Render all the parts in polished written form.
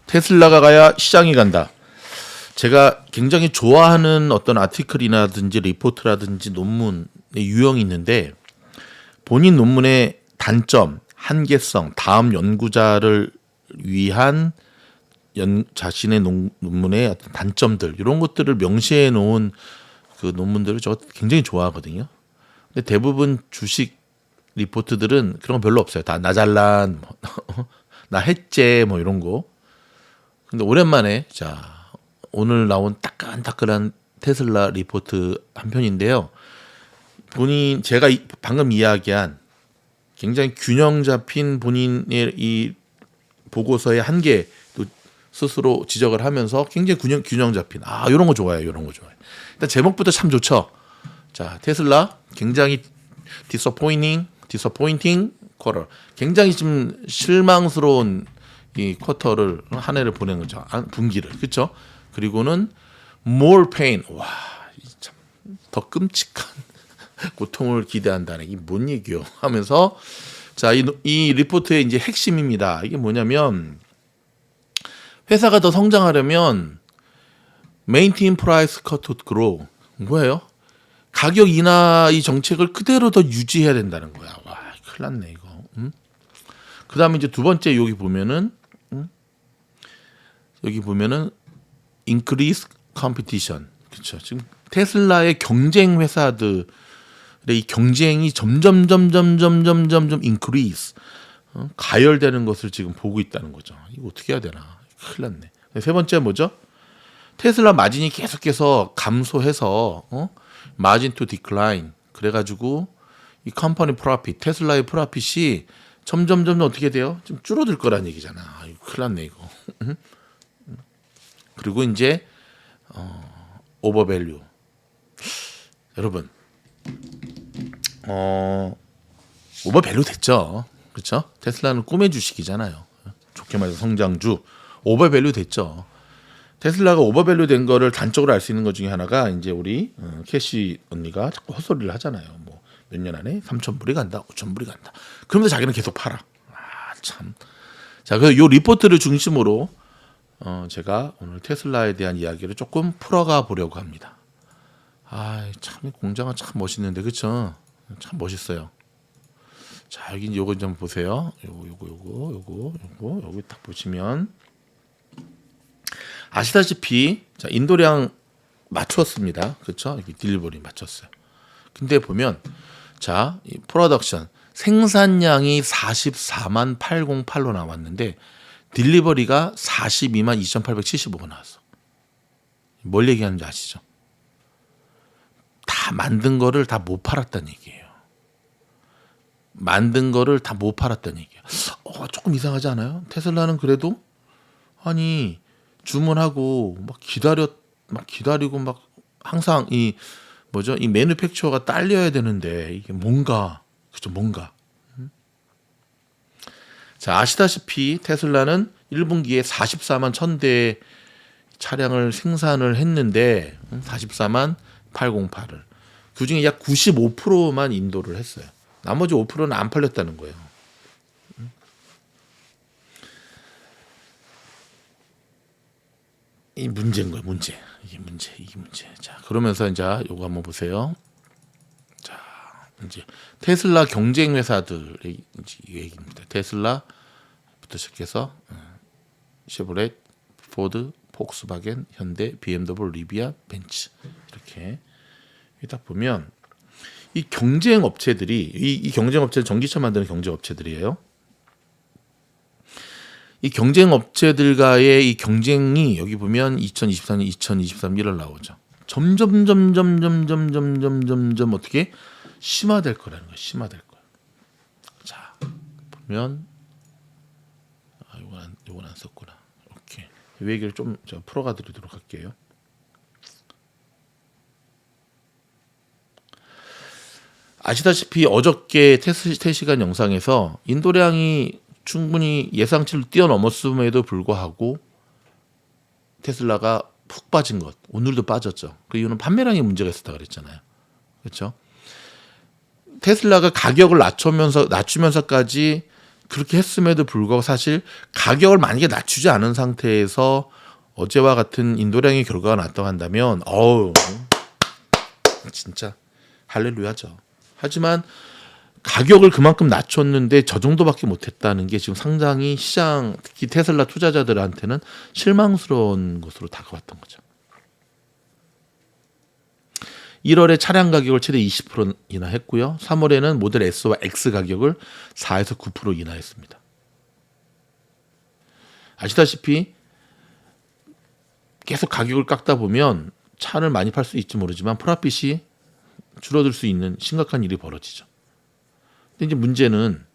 테슬라가 가야 시장이 간다. 제가 굉장히 좋아하는 어떤 아티클이라든지 리포트라든지 논문의 유형이 있는데 본인 논문의 단점, 한계성, 다음 연구자를 위한 자신의 논문의 어떤 단점들 이런 것들을 명시해 놓은 그 논문들을 저 굉장히 좋아하거든요. 근데 대부분 주식 리포트들은 그런 거 별로 없어요. 다 나 잘난, 나 했제 뭐 이런 거. 근데 오랜만에 자 오늘 나온 따끈따끈한 테슬라 리포트 한 편인데요. 본인 제가 방금 이야기한 굉장히 균형 잡힌 본인의 이 보고서의 한계도 스스로 지적을 하면서 굉장히 균형 잡힌 이런 거 좋아해요. 이런 거 좋아해. 일단 제목부터 참 좋죠. 자 테슬라 굉장히 disappointing 쿼터. 굉장히 좀 실망스러운 이 쿼터를 한 해를 보낸 거죠. 분기를. 그렇죠? 그리고는 more pain. 와, 참 더 끔찍한 고통을 기대한다는 이게 뭔 얘기요? 하면서 자, 이 리포트의 이제 핵심입니다. 이게 뭐냐면 회사가 더 성장하려면 maintain price cut to grow. 뭐예요? 가격 인하 이 정책을 그대로 더 유지해야 된다는 거야. 와, 큰일 났네 이거. 그다음에 이제 두 번째 여기 보면은 increase competition. 그렇죠. 지금 테슬라의 경쟁 회사들의 이 경쟁이 점점 increase 가열되는 것을 지금 보고 있다는 거죠. 이거 어떻게 해야 되나? 큰일 났네. 세 번째 뭐죠? 테슬라 마진이 계속해서 감소해서 마진 투 디클라인 그래가지고 이 컴퍼니 프로핏 테슬라의 프로핏이 점점 어떻게 돼요? 좀 줄어들 거란 얘기잖아. 이거 큰일 났네 이거. 그리고 이제 오버밸류. 여러분 오버밸류 됐죠. 그렇죠? 테슬라는 꿈의 주식이잖아요. 좋게 말해서 성장주. 오버밸류 됐죠. 테슬라가 오버밸류 된 거를 단적으로 알 수 있는 것 중에 하나가 이제 우리 캐시 언니가 자꾸 헛소리를 하잖아요. 뭐 몇 년 안에 3,000불이 간다, 5,000불이 간다. 그러면서 자기는 계속 팔아. 참. 자, 그래서 이 리포트를 중심으로 제가 오늘 테슬라에 대한 이야기를 조금 풀어가 보려고 합니다. 참 공장은 참 멋있는데 그렇죠? 참 멋있어요. 자, 여기 요거 좀 보세요. 요거 여기 딱 보시면 아시다시피 자, 인도량 맞췄습니다. 그렇죠? 여기 딜리버리 맞췄어요. 근데 보면 자, 이 프로덕션 생산량이 44만 808로 나왔는데 딜리버리가 42만 2,875가 나왔어. 뭘 얘기하는지 아시죠? 다 만든 거를 다 못 팔았다는 얘기예요. 만든 거를 다 못 팔았다는 얘기예요. 조금 이상하지 않아요? 테슬라는 그래도 아니 주문하고 막 기다리고 막 항상 이 뭐죠? 이 매뉴팩처가 딸려야 되는데 이게 뭔가 그죠? 뭔가. 자, 아시다시피 테슬라는 1분기에 44만 1,000대 차량을 생산을 했는데 44만 808을 그중에 약 95%만 인도를 했어요. 나머지 5%는 안 팔렸다는 거예요. 이 문제인 거예요. 이게 문제. 자, 그러면서 이제 요거 한번 보세요. 자, 이제 테슬라 경쟁 회사들의 얘기입니다. 테슬라부터 시작해서 쉐보레, 포드, 폭스바겐, 현대, BMW, 리비안, 벤츠 이렇게 딱 보면 이 경쟁 업체들이 이 경쟁 업체는 전기차 만드는 경쟁 업체들이에요. 이 경쟁 업체들과의 이 경쟁이 여기 보면 2024년, 2023년 1월 나오죠. 점점 어떻게 심화될 거라는 거예요. 심화될 거예요. 자, 보면 요건 안 썼구나. 이렇게 이 얘기를 좀 제가 풀어가 드리도록 할게요. 아시다시피 어저께 테시간 영상에서 인도량이 충분히 예상치를 뛰어넘었음에도 불구하고 테슬라가 푹 빠진 것. 오늘도 빠졌죠. 그 이유는 판매량에 문제가 있었다 그랬잖아요. 그렇죠? 테슬라가 가격을 낮추면서까지 그렇게 했음에도 불구하고 사실 가격을 만약에 낮추지 않은 상태에서 어제와 같은 인도량의 결과가 나왔다고 한다면 진짜 할렐루야죠. 하지만 가격을 그만큼 낮췄는데 저 정도밖에 못했다는 게 지금 상당히 시장, 특히 테슬라 투자자들한테는 실망스러운 것으로 다가왔던 거죠. 1월에 차량 가격을 최대 20% 인하했고요. 3월에는 모델 S와 X 가격을 4에서 9% 인하했습니다. 아시다시피 계속 가격을 깎다 보면 차를 많이 팔 수 있지 모르지만 프라핏이 줄어들 수 있는 심각한 일이 벌어지죠. 근데 이제 문제는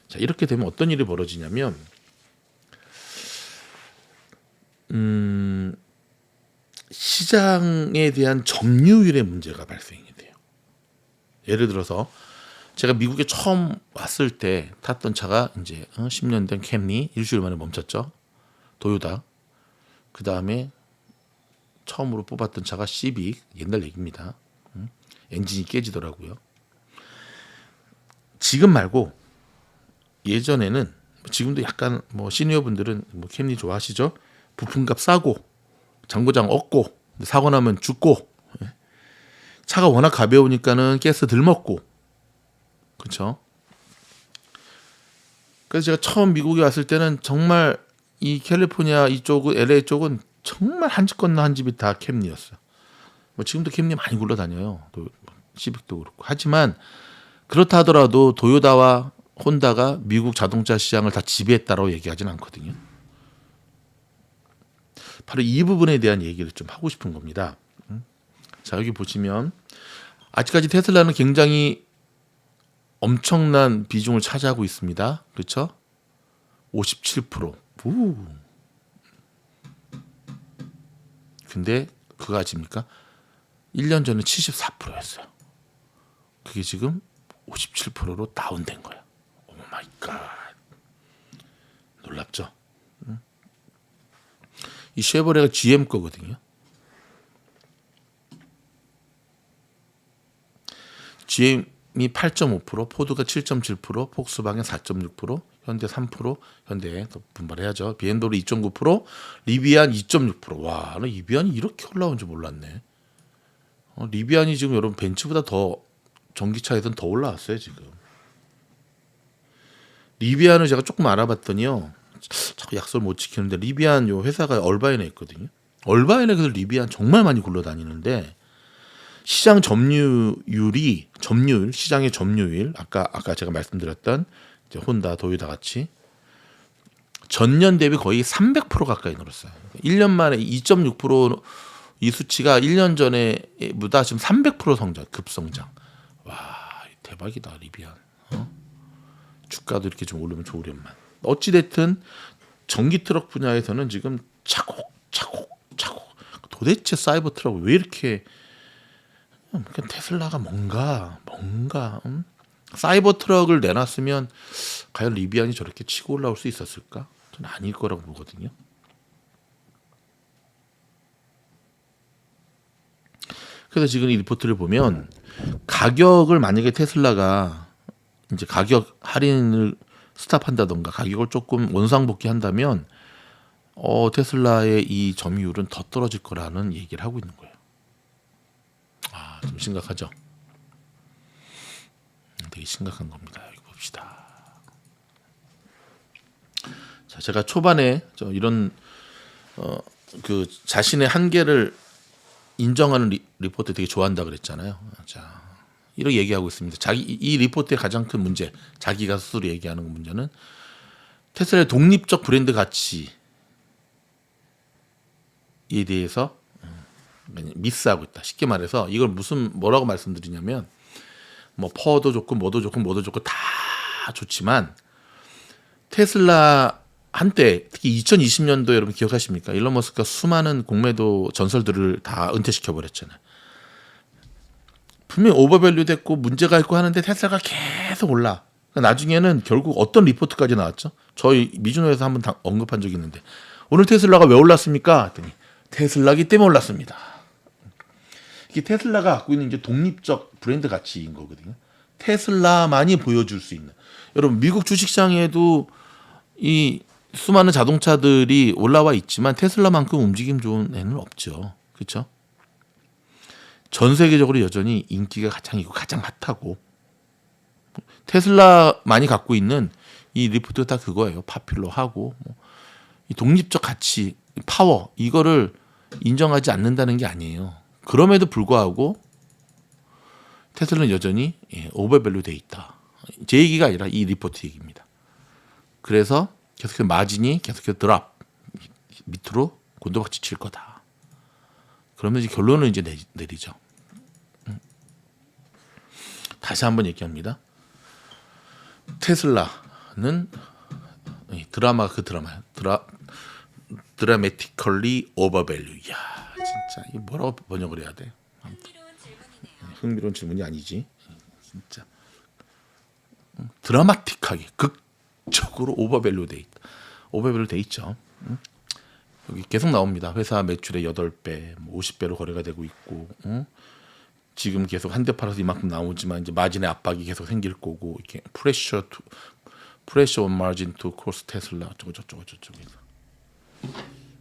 자, 이렇게 되면 어떤 일이 벌어지냐면 시장에 대한 점유율의 문제가 발생이 돼요. 예를 들어서 제가 미국에 처음 왔을 때 탔던 차가 이제 10년 된 캠리, 일주일 만에 멈췄죠. 도요타. 그 다음에 처음으로 뽑았던 차가 시빅, 옛날 얘기입니다. 엔진이 깨지더라고요. 지금 말고 예전에는 지금도 약간 뭐 시니어 분들은 뭐 캠리 좋아하시죠? 부품값 싸고 장고장 없고 사고 나면 죽고 차가 워낙 가벼우니까는 가스 덜 먹고 그렇죠. 그래서 제가 처음 미국에 왔을 때는 정말 이 캘리포니아 이쪽은 LA 쪽은 정말 한 집 건너 한 집이 다 캠리였어요. 뭐 지금도 캠리 많이 굴러다녀요. 시빅도 그렇고. 하지만 그렇다 하더라도 도요타와 혼다가 미국 자동차 시장을 다 지배했다라고 얘기하지는 않거든요. 바로 이 부분에 대한 얘기를 좀 하고 싶은 겁니다. 자, 여기 보시면 아직까지 테슬라는 굉장히 엄청난 비중을 차지하고 있습니다. 그렇죠? 57%. 근데 그거 아십니까? 1년 전에 74%였어요. 그게 지금 57%로 다운된 거예요. 오 마이 갓. 놀랍죠? 이 쉐보레가 GM 거거든요. GM이 8.5%, 포드가 7.7%, 폭스바겐 4.6%, 현대 3%, 현대 더 분발해야죠. BMW 2.9%, 리비안 2.6%. 와, 나 리비안이 이렇게 올라온 줄 몰랐네. 리비안이 지금 여러분 벤츠보다 더 전기차에서는 더 올라왔어요 지금. 리비안을 제가 조금 알아봤더니요. 자꾸 약속을 못 지키는데 리비안 요 회사가 얼바인에 있거든요. 얼바인에 그래서 리비안 정말 많이 굴러다니는데 시장 시장의 점유율 아까 제가 말씀드렸던 이제 혼다, 도요타 같이 전년 대비 거의 300% 가까이 늘었어요. 1년 만에 2.6%이 수치가 1년 전에보다 지금 300% 성장, 급성장. 와, 대박이다 리비안. 주가도 이렇게 좀 오르면 좋으련만. 어찌 됐든 전기 트럭 분야에서는 지금 차곡차곡 도대체 사이버 트럭 왜 이렇게 테슬라가 뭔가 사이버 트럭을 내놨으면 과연 리비안이 저렇게 치고 올라올 수 있었을까? 저는 아닐 거라고 보거든요. 그래서 지금 이 리포트를 보면 가격을 만약에 테슬라가 이제 가격 할인을 스탑한다던가 가격을 조금 원상복귀한다면 테슬라의 이 점유율은 더 떨어질 거라는 얘기를 하고 있는 거예요. 좀 심각하죠. 되게 심각한 겁니다. 여기 봅시다. 자, 제가 초반에 이런 그 자신의 한계를 인정하는 리포트 되게 좋아한다 그랬잖아요. 자, 이렇게 얘기하고 있습니다. 이 리포트의 가장 큰 문제, 자기가 스스로 얘기하는 문제는 테슬라의 독립적 브랜드 가치에 대해서 미스하고 있다. 쉽게 말해서 이걸 뭐라고 말씀드리냐면 뭐 퍼도 좋고 뭐도 좋고 다 좋지만 테슬라 한때 특히 2020년도 여러분 기억하십니까? 일론 머스크가 수많은 공매도 전설들을 다 은퇴시켜 버렸잖아요. 분명히 오버밸류 됐고 문제가 있고 하는데 테슬라가 계속 올라. 나중에는 결국 어떤 리포트까지 나왔죠? 저희 미주노에서 한번 언급한 적이 있는데 오늘 테슬라가 왜 올랐습니까? 했더니 테슬라기 때문에 올랐습니다. 이게 테슬라가 갖고 있는 이제 독립적 브랜드 가치인 거거든요. 테슬라만이 보여줄 수 있는. 여러분 미국 주식시장에도 이 수많은 자동차들이 올라와 있지만 테슬라만큼 움직임 좋은 애는 없죠. 그렇죠? 전 세계적으로 여전히 인기가 가장이고 가장 핫하고 테슬라 많이 갖고 있는 이 리프트 다 그거예요. 파퓰러하고 이 독립적 가치, 파워 이거를 인정하지 않는다는 게 아니에요. 그럼에도 불구하고 테슬라는 여전히 오버밸류 돼 있다. 제 얘기가 아니라 이 리포트 얘기입니다. 그래서 계속해서 마진이 계속해서 드랍 밑으로 곤두박질 칠 거다. 그러면 이제 결론을 이제 내리죠. 다시 한번 얘기합니다. 테슬라는 드라마티컬리 오버밸류. 야, 진짜 이게 뭐라고 번역을 해야 돼? 흥미로운 질문이 아니지. 진짜 드라마틱하게 극적으로 오버밸류 돼 있다. 오버밸류 돼 있죠. 여기 계속 나옵니다. 회사 매출의 8배, 50배로 거래가 되고 있고, 지금 계속 한 대 팔아서 이만큼 나오지만 이제 마진의 압박이 계속 생길 거고, 이렇게 프레셔 온 마진 투 코스 테슬라 저쩌고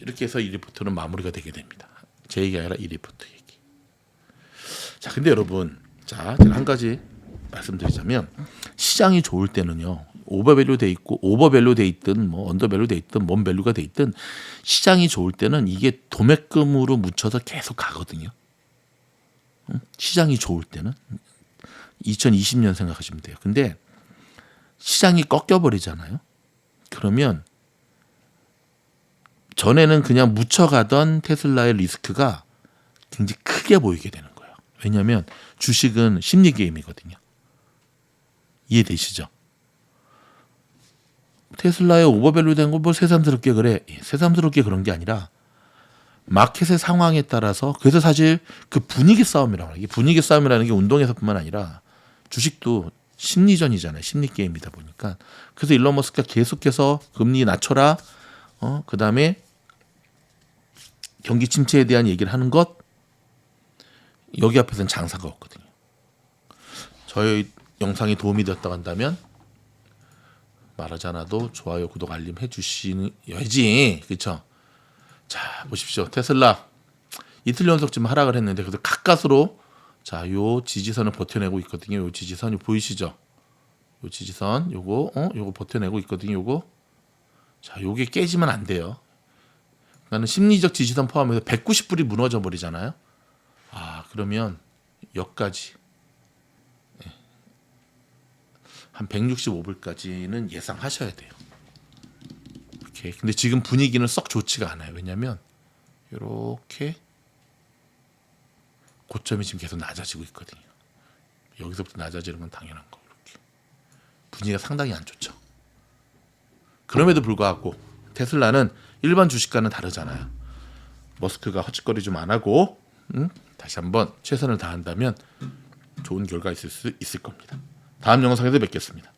이렇게 해서 이 리포트는 마무리가 되게 됩니다. 제 얘기가 아니라 이 리포트 얘기. 자, 근데 여러분, 자, 제가 한 가지 말씀드리자면 시장이 좋을 때는요. 오버밸류 돼 있고 오버밸류 돼 있든 뭐 언더밸류 돼 있든 뭔 밸류가 돼 있든 시장이 좋을 때는 이게 도매금으로 묻혀서 계속 가거든요. 시장이 좋을 때는 2020년 생각하시면 돼요. 근데 시장이 꺾여 버리잖아요. 그러면 전에는 그냥 묻혀가던 테슬라의 리스크가 굉장히 크게 보이게 되는 거예요. 왜냐하면 주식은 심리 게임이거든요. 이해되시죠? 테슬라에 오버밸류 된 거 뭐 새삼스럽게 그래. 새삼스럽게 그런 게 아니라 마켓의 상황에 따라서 그래서 사실 그 분위기 싸움이라고 해요. 분위기 싸움이라는 게 운동에서뿐만 아니라 주식도 심리전이잖아요. 심리 게임이다 보니까. 그래서 일론 머스크가 계속해서 금리 낮춰라. 그다음에 경기 침체에 대한 얘기를 하는 것 여기 앞에서는 장사가 없거든요. 저희 영상이 도움이 되었다고 한다면 말하지 않아도 좋아요, 구독, 알림 해주셔야지. 그렇죠? 자, 보십시오. 테슬라 이틀 연속 지금 하락을 했는데 그래도 가까스로 자, 요 지지선을 버텨내고 있거든요. 요 지지선 요 보이시죠? 요 지지선 요거 버텨내고 있거든요. 요거 자, 요게 깨지면 안 돼요. 나는 심리적 지지선 포함해서 190불이 무너져 버리잖아요. 아, 그러면 여기까지 한 165불까지는 예상하셔야 돼요. 이렇게. 근데 지금 분위기는 썩 좋지가 않아요. 왜냐하면 이렇게 고점이 지금 계속 낮아지고 있거든요. 여기서부터 낮아지는 건 당연한 거. 이렇게 분위기가 상당히 안 좋죠. 그럼에도 불구하고 테슬라는 일반 주식과는 다르잖아요. 머스크가 헛짓거리 좀 안 하고 다시 한번 최선을 다한다면 좋은 결과 있을 수 있을 겁니다. 다음 영상에서 뵙겠습니다.